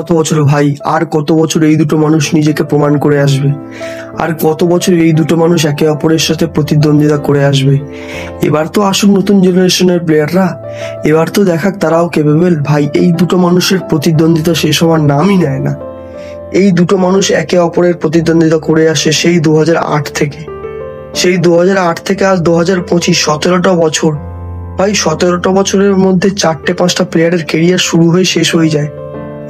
কত বছর ভাই, আর কত বছর এই দুটো মানুষ নিজেকে প্রমাণ করে আসবে? আর কত বছর এই দুটো মানুষ একে অপরের সাথে প্রতিদ্বন্দ্বিতা করে আসবে? এবার তো আসুক নতুন জেনারেশনের প্লেয়াররা, এবার তো দেখাক তারাও কেপেবল। ভাই, এই দুটো মানুষের প্রতিদ্বন্দ্বিতা শেষ হওয়ার নামই নেয় না। এই দুটো মানুষ একে অপরের প্রতিদ্বন্দ্বিতা করে আসে সেই 2008 থেকে। সেই 2008 থেকে আজ 2025, 17টা বছর। ভাই, 17টা বছরের মধ্যে 4-5টা প্লেয়ারের কেরিয়ার শুরু হয়ে শেষ হয়ে যায়।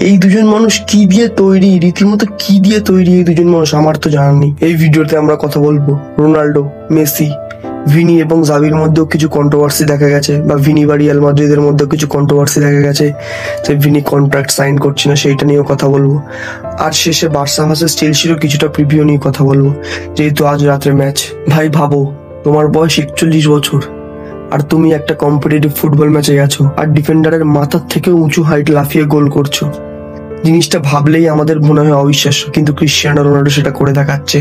এই দুজন মানুষ কি দিয়ে তৈরি, রীতিমতো কি দিয়ে তৈরি এই দুজন মানুষ, আমার তো জানা নেই। এই ভিডিওতে আমরা কথা বলবো রোনাল্ডো, মেসি, ভিনি এবং জাভির মধ্যেও কিছু কন্ট্রোভার্সি দেখা গেছে, বা ভিনি বা রিয়াল মাদ্রিদের মধ্যেও কিছু কন্ট্রোভার্সি দেখা গেছে যে ভিনি কন্ট্রাক্ট সাইন করছে না, সেইটা নিয়েও কথা বলবো। আর শেষে বার্সা ভার্সেস চেলসিরও কিছুটা প্রিভিউ নিয়ে কথা বলবো, যেহেতু আজ রাতের ম্যাচ। ভাই ভাবো, তোমার বয়স 41 বছর, আর তুমি একটা কম্পিটিটিভ ফুটবল ম্যাচে গেছো আর ডিফেন্ডারের মাথার থেকে উঁচু হাইট লাফিয়ে গোল করছো। জিনিসটা ভাবলেই আমাদের মনে হয় অবিশ্বাস্য, কিন্তু ক্রিশ্চিয়ানো রোনাল্ডো সেটা করে দেখাচ্ছে।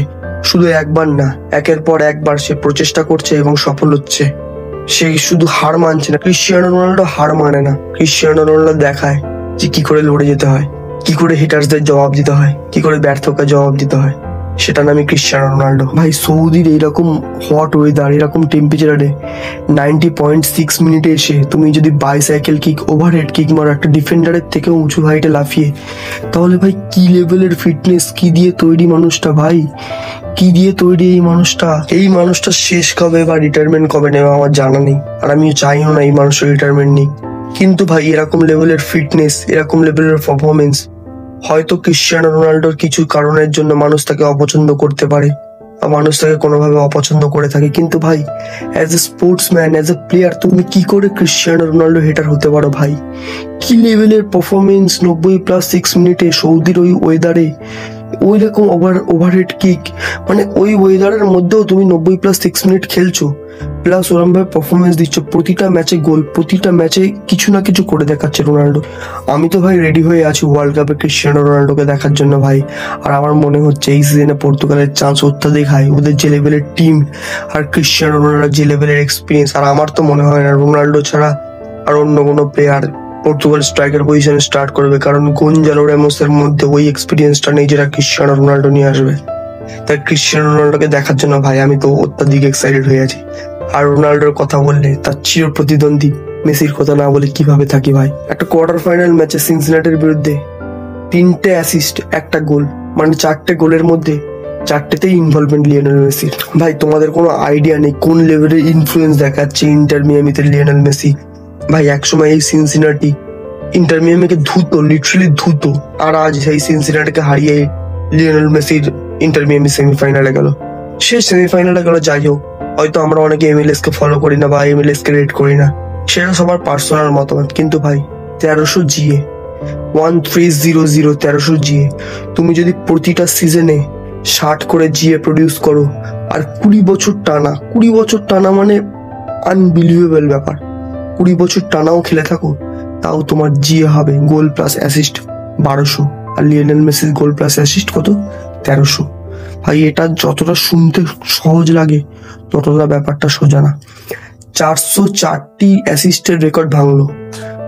শুধু একবার না, একের পর একবার সে প্রচেষ্টা করছে এবং সফল হচ্ছে। সে শুধু হার মানছে না, ক্রিশ্চিয়ানো রোনাল্ডো হার মানে না। ক্রিশ্চিয়ানো রোনাল্ডো দেখায় যে কি করে লড়ে যেতে হয়, কি করে হিটার্সদের জবাব দিতে হয়, কি করে ব্যর্থকে জবাব দিতে হয়। সেটা নামই ক্রিশ্চিয়ানো রোনাল্ডো। ভাই, সৌদির এইরকম হট ওয়েদার, এরকম টেম্পারেচারে 90.6 মিনিটে এসে তুমি যদি বাইসাইকেল কিক, ওভারহেড কিক মারো একটা ডিফেন্ডারের থেকে উঁচু হাইটে লাফিয়ে, তাহলে ভাই কি লেভেলের ফিটনেস, কি দিয়ে তৈরি মানুষটা। ভাই, কি দিয়ে তৈরি এই মানুষটা। এই মানুষটা শেষ কবে বা রিটায়ারমেন্ট কবে নেবে আমার জানা নেই, আর আমিও চাইও না এই মানুষের রিটায়ারমেন্ট নেই। কিন্তু ভাই, এরকম লেভেলের ফিটনেস, এরকম লেভেলের পারফরমেন্স, হয়তো ক্রিশ্চিয়ানো রোনাল্ডোর কিছু কারণের জন্য মানুষ তাকে অপছন্দ করতে পারে বা মানুষ তাকে কোনোভাবে অপছন্দ করে থাকে, কিন্তু ভাই as a sportsman, as a player, তুমি কি করে ক্রিশ্চিয়ানো রোনাল্ডো হেটার হতে পারো? ভাই, কি লেভেলের পারফরমেন্স 90+6 মিনিটে সৌদির ওই ওয়েদারে, ওই রকম ওভারহেড কিক, মানে ওই ওয়েদারের মধ্যেও তুমি 90+6 মিনিট খেলছো, প্লাস ওরম ভাবে পারফরমেন্স দিচ্ছ, প্রতিটা ম্যাচে গোল, প্রতিটা ম্যাচে কিছু না কিছু করে দেখাচ্ছে রোনাল্ডো। আমি তো ভাই রেডি হয়ে আছি ওয়ার্ল্ড কাপে ক্রিশ্চিয়ানো রোনাল্ডোকে দেখার জন্য ভাই। আর আমার মনে হচ্ছে এই সিজনে পর্তুগালের চান্স অত্যাধিক হাই, ওদের যে লেভেলের টিম আর ক্রিশ্চিয়ানো রোনাল্ডোর যে লেভেলের এক্সপিরিয়েন্স, আর আমার তো মনে হয় না রোনাল্ডো ছাড়া আর অন্য কোনো প্লেয়ার পর্তুগাল স্ট্রাইকার পজিশনে স্টার্ট করবে, কারণ গোঞ্জালো রেমোসের মধ্যে ওই এক্সপিরিয়েন্সটা নেই যেটা ক্রিশ্চিয়ানো রোনাল্ডো নিয়ে আসবে। তাই ক্রিশ্চিয়ানো রোনাল্ডোকে দেখার জন্য ভাই আমি তো অত্যাধিক এক্সাইটেড হয়ে আছি। আর রোনাল্ডোর কথা বললে তার চির প্রতিদ্বন্দ্বী মেসির কথা না বলে কিভাবে থাকি ভাই। একটা কোয়ার্টার ফাইনাল ম্যাচে সিনসিনাটির বিরুদ্ধে 3টে অ্যাসিস্ট, একটা গোল, মানে 4টে গোলের মধ্যে 4টেতেই ইনভলভমেন্ট লিওনেল মেসির। ভাই, তোমাদের কোনো আইডিয়া নেই কোন লেভেলের ইনফ্লুয়েন্স দেখাচ্ছে ইন্টার মিয়ামিতে লিওনেল মেসি। ভাই, একসময় এই সিনসিনাটি ইন্টার মিয়ামিকে ধুতো, লিটারালি ধুতো, আর আজ সেই সিনসিনাটিকে হারিয়ে লিওনেল মেসির ইন্টার মিয়ামি সেমিফাইনালে গেল। সে সেমিফাইনালে গেল, যাই হোক, হয়তো আমরা অনেকে এমএলএস কে ফলো করি না বা এমএলএস কে রেট করি না, সেটা সবার পার্সোনাল মতামত, কিন্তু ভাই 1300 জিএ, 1300 1300 জিএ, তুমি যদি প্রতিটা সিজনে 60 করে জিএ প্রডিউস করো আর 20 বছর টানা, 20 বছর টানা, মানে আনবিলিভেবল ব্যাপার। 20 বছর টানাও খেলে থাকো, তাও তোমার জিএ হবে গোল প্লাস অ্যাসিস্ট 1200, আর লিওনেল মেসির গোল প্লাস অ্যাসিস্ট কত? 1300। ভাই, এটা যতটা শুনতে সহজ লাগে ততটা ব্যাপারটা সোজা না। 404টি অ্যাসিস্টের রেকর্ড ভাঙলো,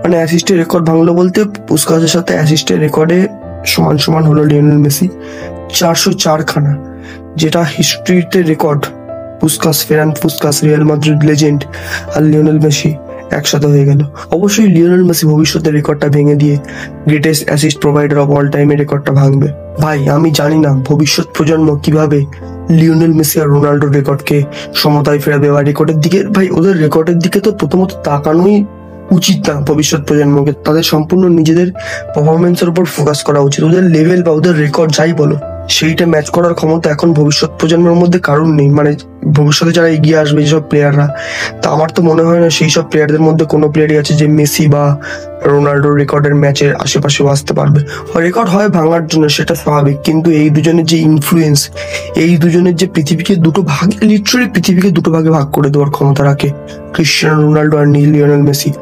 মানে অ্যাসিস্টের রেকর্ড ভাঙলো বলতে পুস্কাসের সাথে অ্যাসিস্টের রেকর্ডে সমান সমান হলো লিওনেল মেসি 404 খানা, যেটা হিস্ট্রিতে রেকর্ড। পুস্কাস, ফেরান পুস্কাস, রিয়াল মাদ্রিদ লেজেন্ড, আর লিওনেল মেসি একসাথে হয়ে গেল। অবশ্যই লিওনেল মেসি ভবিষ্যতে রেকর্ডটা ভেঙে দিয়ে greatest assist provider of all টাইমের রেকর্ডটা ভাঙবে। ভাই, আমি জানি না ভবিষ্যৎ প্রজন্ম কিভাবে লিওনেল মেসি আর রোনাল্ডোর রেকর্ডকে সমতায় ফেরাবে বা রেকর্ডের দিকে। ভাই, ওদের রেকর্ডের দিকে তো প্রথমত তাকানোই উচিত না ভবিষ্যৎ প্রজন্মকে, তাদের সম্পূর্ণ নিজেদের পারফরমেন্সের উপর ফোকাস করা উচিত। ওদের লেভেল বা ওদের রেকর্ড যাই বলো, সেইটা ম্যাচ করার ক্ষমতা এখন ভবিষ্যৎ প্রজন্মের মধ্যে কারণ নেই, মানে ভবিষ্যতে যারা এগিয়ে আসবে যেসব প্লেয়াররা, তা আমার তো মনে হয় না সেই সব প্লেয়ারদের মধ্যে কোনো প্লেয়ারই আছে যে মেসি বা রোনাল্ডোর রেকর্ডের ম্যাচের আশেপাশেও আসতে পারবে। রেকর্ড হয় ভাঙার জন্য, সেটা স্বাভাবিক, কিন্তু এই দুজনের যে ইনফ্লুয়েন্স, এই দুজনের যে পৃথিবীকে দুটো ভাগে, লিটারালি পৃথিবীকে দুটো ভাগে ভাগ করে দেওয়ার ক্ষমতা রাখে ক্রিশ্চিয়ানো রোনাল্ডো আর লিওনেল মেসি।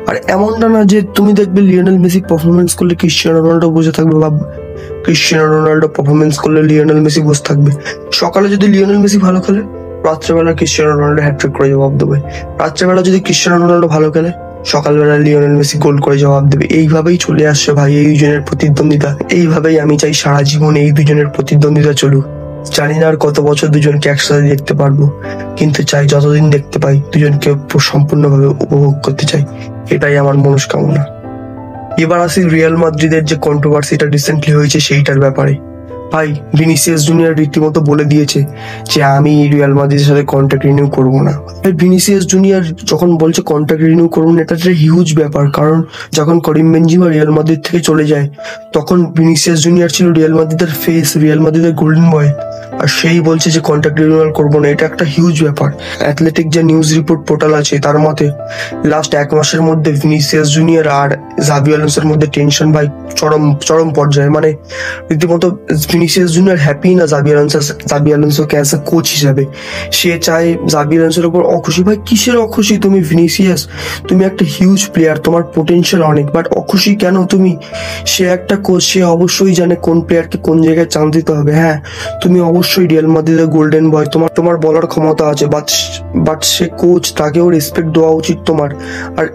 আর এমনটা না যে তুমি দেখবে লিওনেল মেসি পারফরমেন্স করলে ক্রিশ্চিয়ানো রোনাল্ডো বসে থাকবে, বা ক্রিশ্চিয়ানো রোনাল্ডো পারফরমেন্স করলে লিওনেল মেসি বসে থাকবে। সকালে যদি লিওনেল মেসি ভালো খেলে, রাত্রেবেলা ক্রিশ্চিয়ানো রোনাল্ডো হ্যাটট্রিক করে জবাব দেবে। রাত্রেবেলা যদি ক্রিশ্চিয়ানো রোনাল্ডো ভালো খেলে, সকালবেলা লিওনেল মেসি গোল করে জবাব দেবে। এইভাবেই চলে আসছে ভাই এই দুজনের প্রতিদ্বন্দ্বিতা। এইভাবেই আমি চাই সারা জীবন এই দুজনের প্রতিদ্বন্দ্বিতা চলুক। জানি না আর কত বছর দুজনকে একসাথে দেখতে পারবো, কিন্তু চাই যতদিন দেখতে পাই দুজনকে সম্পূর্ণভাবে উপভোগ করতে চাই। এটাই আমার মনস্কামনা। এবার আসি রিয়াল মাদ্রিদের যে কন্ট্রোভার্সিটা রিসেন্টলি হয়েছে সেইটার ব্যাপারে। ভাই ভিনিসিয়াস জুনিয়র রীতিমতো বলে দিয়েছে যে আমি রিয়াল মাদ্রিদের সাথে কন্ট্রাক্ট রিনিউ করবো না। ভাই ভিনিসিয়াস জুনিয়র যখন বলছে কন্ট্রাক্ট রিনিউ করবো না, এটা একটা হিউজ ব্যাপার। কারণ যখন করিম বেনজিমা রিয়াল মাদ্রিদ থেকে চলে যায় তখন ভিনিসিয়াস জুনিয়র ছিল রিয়াল মাদ্রিদের ফেস, রিয়াল মাদ্রিদের গোল্ডেন বয়, আর সেই বলছে যে কন্ট্রাক্ট রিনিউয়াল করবো না। এটা একটা হিউজ ব্যাপার। অ্যাথলেটিক যে নিউজ রিপোর্ট পোর্টাল আছে তার মতে লাস্ট 1 মাসের মধ্যে ভিনিসিয়াস জুনিয়র আর জাভি আলোনসোর মধ্যে টেনশন ভাই চরম পর্যায়ে। মানে রীতিমতো ভিনিসিয়াস জুনিয়র হ্যাপি না জাভি আলোনসোকে অ্যাজ এ কোচ হিসাবে। সে চায় জাভি আলোনসোর উপর অখুশি। ভাই কিসের অখুশি তুমি ভিনিসিয়াস? তুমি একটা হিউজ প্লেয়ার, তোমার পোটেনশিয়াল অনেক, বাট অখুশি কেন তুমি? সে একটা কোচ, সে অবশ্যই জানে কোন প্লেয়ারকে কোন জায়গায় চান্স দিতে হবে। হ্যাঁ তুমি অবশ্যই রিয়াল মাদ্রিদের গোল্ডেন বয়, তোমার বলার ক্ষমতা আছে, বাট সে কোচ, তাকেও রেসপেক্ট দেওয়া উচিত তোমার। আর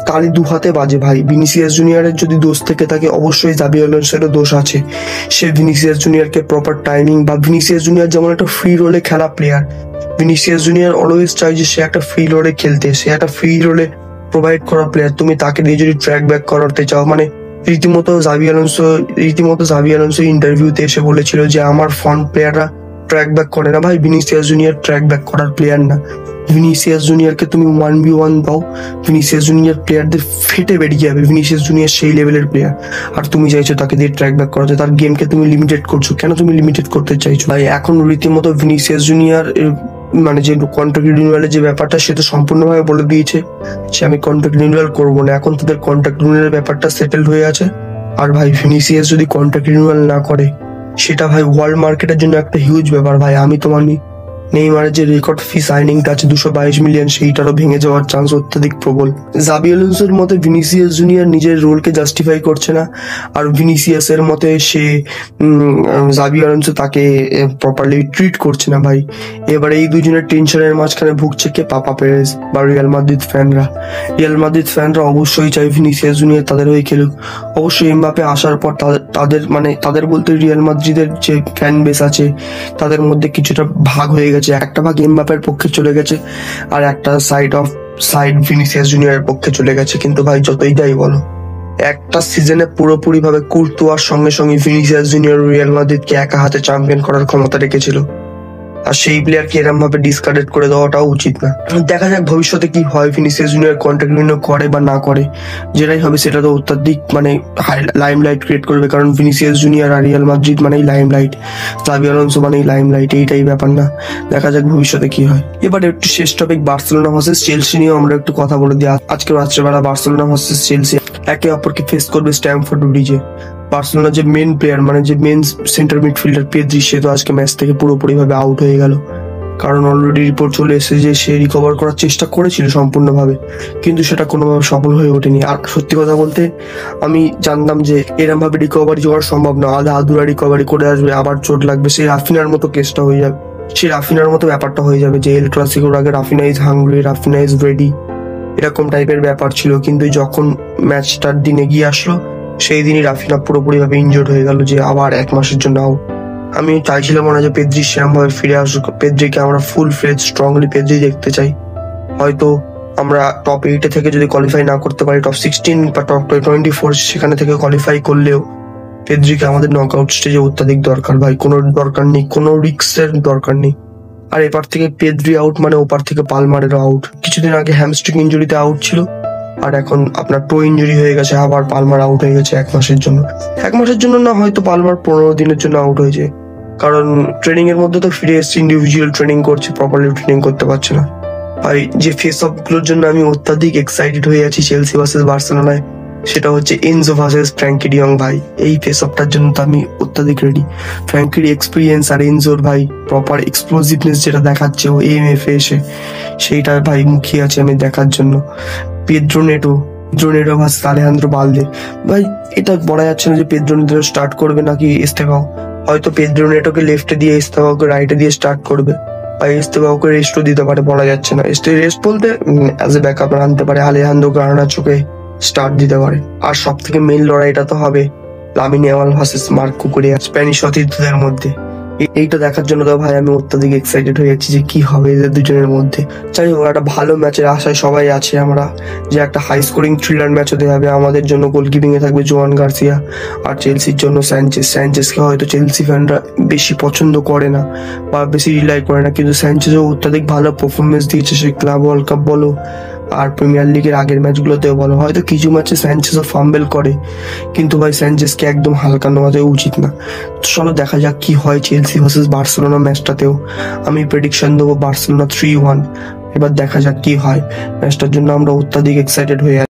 তালি দু হাতে বাজে ভাই। ভিনিসিয়াস জুনিয়রের যদি দোষ থেকে থাকে অবশ্যই জাভি আলোনসোরও দোষ আছে। সে ভিনিসিয়াস জুনিয়রকে প্রপার টাইমিং, বা ভিনিসিয়াস জুনিয়র যেমন একটা ফ্রি রোলে খেলা প্লেয়ার, ভিনিসিয়াস জুনিয়র অলওয়েজ চাই যে সে একটা ফ্রি রোলে খেলতে, সে একটা ফ্রি রোলে প্রোভাইড করা প্লেয়ার। তুমি তাকে দিয়ে যদি ট্র্যাক ব্যাক করাতে চাও, মানে রীতিমতো জাভি আলোনসো ইন্টারভিউতে এসে বলেছিল যে আমার ফ্রন্ট প্লেয়াররা ট্র্যাক ব্যাক করে না। ভাই ভিনিসিয়াস জুনিয়র ট্র্যাক ব্যাক করার প্লেয়ার না। ভিনিসিয়াস জুনিয়রকে তুমি 1v1 দাও, ভিনিসিয়াস জুনিয়র প্লেয়ারদের ফেটে বেরিয়ে যাবে। ভিনিসিয়াস জুনিয়র সেই লেভেলের প্লেয়ার, আর তুমি চাইছো তাকে দিয়ে ট্র্যাক ব্যাক করাতে। তার গেমকে তুমি লিমিটেড করছো। কেন তুমি লিমিটেড করতে চাইছো? ভাই এখন রীতিমতো ভিনিসিয়াস জুনিয়র মানে যে কন্ট্রাক্ট রিনিউয়ালের যে ব্যাপারটা, সে তো সম্পূর্ণভাবে বলে দিয়েছে যে আমি কন্ট্রাক্ট রিনিউয়াল করবো না। এখন তাদের কন্ট্রাক্ট রিনিউয়ালের ব্যাপারটা সেটেল হয়ে আছে। আর ভাই ভিনিসিয়াস যদি কন্ট্রাক্ট রিনিউয়াল না করে সেটা ভাই ওয়ার্ল্ড মার্কেটের জন্য একটা হিউজ ব্যাপার। ভাই আমি তোমার নেইমারের যে রেকর্ড ফি সাইনিংটা আছে 222 মিলিয়ন, সেইটারও ভেঙে যাওয়ার চান্স অত্যাধিক প্রবল। জাভি আলোনসোর মতে ভিনিসিয়াস জুনিয়র নিজের রোলকে জাস্টিফাই করছে না, আর ভিনিসিয়াসের মতে সে জাভি আলোনসো তাকে প্রপারলি ট্রিট করছে না। ভাই এবার এই দুজনের টেনশনের মাঝখানে ভুগছে কে? পাপা পেরেজ বা রিয়াল মাদ্রিদ ফ্যানরা। রিয়াল মাদ্রিদ ফ্যানরা অবশ্যই চাই ভিনিসিয়াস জুনিয়র তাদের হয়ে খেলুক। অবশ্যই এমবাপে আসার পর তাদের বলতে রিয়াল মাদ্রিদের যে ফ্যান বেস আছে তাদের মধ্যে কিছুটা ভাগ হয়ে গেছে। একটা ভাগ এমবাপের পক্ষে চলে গেছে, আর একটা সাইড ভিনিসিয়াস জুনিয়রের পক্ষে চলে গেছে। কিন্তু ভাই যতই যাই বলো, একটা সিজনে পুরোপুরি ভাবে কুর্তোয়ার সঙ্গে সঙ্গে ভিনিসিয়াস জুনিয়র রিয়াল মাদ্রিদকে একা হাতে চ্যাম্পিয়ন করার ক্ষমতা রেখেছিল, আর সেই প্লেয়ারকে এরকম ভাবে ডিসকার্ডেড করে দেওয়াটাও উচিত না। দেখা যাক ভবিষ্যতে কি হয়, ভিনিসিয়াস জুনিয়র কন্ট্রাক্ট রিনিউ করে বা না করে, যেটাই হবে সেটা তো অত্যাধিক মানে লাইমলাইট ক্রিয়েট করবে। কারণ ভিনিসিয়াস জুনিয়র আর রিয়াল মাদ্রিদ মানেই লাইমলাইট, জাভি আলোনসো মানেই লাইমলাইট, এইটাই ব্যাপার না। দেখা যাক ভবিষ্যতে কি হয়। এবার একটু শেষ টপিক বার্সেলোনা ভার্সেস চেলসি নিয়ে আমরা একটু কথা বলে দিই। আজকে রাত্রেবেলা বার্সেলোনা ভার্সেস চেলসি একে অপরকে ফেস করবে স্ট্যামফোর্ড ব্রিজে। বার্সেলোনা যে মেন প্লেয়ার, মানে যে মেন সেন্টার মিডফিল্ডার পেদ্রি, সে তো আজকে ম্যাচ থেকে পুরোপুরি ভাবে আউট হয়ে গেল। কারণ অলরেডি রিপোর্ট চলে এসেছে যে সে রিকভার করার চেষ্টা করেছিল সম্পূর্ণভাবে, কিন্তু সেটা কোনোভাবে সফল হয়ে ওঠেনি। আর সত্যি কথা বলতে আমি জানতাম যে এরম ভাবে রিকভারি হওয়ার সম্ভব না, আধা আধুরা রিকভারি করে আসবে, আবার চোট লাগবে, সেই রাফিনার মতো কেসটা হয়ে যাবে, সেই রাফিনার মতো ব্যাপারটা হয়ে যাবে যে এল ক্লাসিকোর আগে Raphinha is hungry, Raphinha is ready, এরকম টাইপের ব্যাপার ছিল। কিন্তু যখন ম্যাচটার দিন এগিয়ে আসলো সেই দিনই রাফিনা পুরোপুরি ভাবে ইনজোর্ড হয়ে গেল, যে আবার 1 মাসের জন্য আউট। আমি চাইছিলাম না যে পেদ্রি সেরকম ভাবে ফিরে আসুক। পেদ্রিকে আমরা ফুল ফ্লেজ স্ট্রংলি পেদ্রি দেখতে চাই। হয়তো আমরা টপ 8 থেকে যদি কোয়ালিফাই না করতে পারি, টপ 16 বা টপ 24 সেখানে থেকে কোয়ালিফাই করলেও পেদ্রিকে আমাদের নকআউট স্টেজে অত্যাধিক দরকার। ভাই কোনো দরকার নেই, কোনো রিস্কের দরকার নেই। আর এপার থেকে পেদ্রি আউট মানে ওপার থেকে পালমারেরও আউট। কিছুদিন আগে হ্যামস্ট্রিং ইঞ্জুরিতে আউট ছিল, আর এখন আপনার টো ইঞ্জুরি হয়ে গেছে, আবার পালমার আউট হয়ে গেছে 1 মাসের জন্য। 1 মাসের জন্য না, হয়তো পালমার 15 দিনের জন্য আউট হয়েছে। কারণ ট্রেনিং এর মধ্যে তো ফিরে এসছে, ইন্ডিভিজুয়াল ট্রেনিং করছে, প্রপারলি ট্রেনিং করতে পারছে না। ভাই যে ফেস অফ গুলোর জন্য আমি অত্যাধিক এক্সাইটেড হয়ে আছি চেলসি ভার্সেস বার্সেলোনায়, সেটা হচ্ছে এনজো ভার্সেস ফ্র্যাঙ্কি ডিয়ং। ভাই এই ফেস অফটার জন্য তো আমি অত্যাধিক রেডি। ফ্র্যাঙ্কির এক্সপিরিয়েন্স আর এনজোর ভাই প্রপার এক্সপ্লোসিভনেস যেটা দেখাচ্ছে ও এএমএফ এসে, সেইটা ভাই মুখিয়ে আছে আমি দেখার জন্য। Pedro Neto versus Alejandro Balde, ভাই এটা বলা যাচ্ছে না যে পেদ্রো নেটো স্টার্ট করবে নাকি এস্তেভাও। হয়তো পেদ্রো নেটোকে লেফটে দিয়ে এস্তেভাওকে রাইটে দিয়ে স্টার্ট করবে, বা এস্তেভাওকে রেস্টও দিতে পারে, বলা যাচ্ছে না। রেস্ট বলতে অ্যাজ এ ব্যাকআপ আনতে পারে, আলেহান্দ্রো গার্নাচোকে স্টার্ট দিতে পারে। আর সব থেকে মেইন লড়াইটা তো হবে Lamine Yamal versus Marc Cucurella, Spanish সতীর্থদের মধ্যে। এইটা দেখার জন্য তো ভাই আমি অত্যাধিক এক্সাইটেড হয়ে যাচ্ছি যে কি হবে এদের দুজনের মধ্যে। যাই হোক, একটা ভালো ম্যাচের আশায় সবাই আছে আমরা, যে একটা হাই স্কোরিং থ্রিলার ম্যাচ হতে হবে। আমাদের জন্য গোলকিপিং এ থাকবে জোয়ান গার্সিয়া, আর চেলসির জন্য স্যানচেজকে হয়তো চেলসি ফ্যানরা বেশি পছন্দ করে না বা বেশি রিলাই করে না, কিন্তু স্যানচেজও অত্যাধিক ভালো পারফরমেন্স দিয়েছে, সেই ক্লাব ওয়ার্ল্ড কাপ বলো আর প্রিমিয়ার লিগের আগের ম্যাচগুলোতেও বলো। হয়তো কিছু ম্যাচে স্যানচেজও ফাম্বেল করে, কিন্তু ভাই স্যানচেজকে একদম হালকা নেওয়া উচিত না। তো চলো দেখা যাক কি হয় চেলসি ভার্সেস বার্সেলোনা ম্যাচটাতেও। আমি প্রেডিকশন দেবো বার্সেলোনা 3-1। এবার দেখা যাক কি হয়, ম্যাচটার জন্য আমরা অত্যাধিক এক্সাইটেড হয়ে আছি।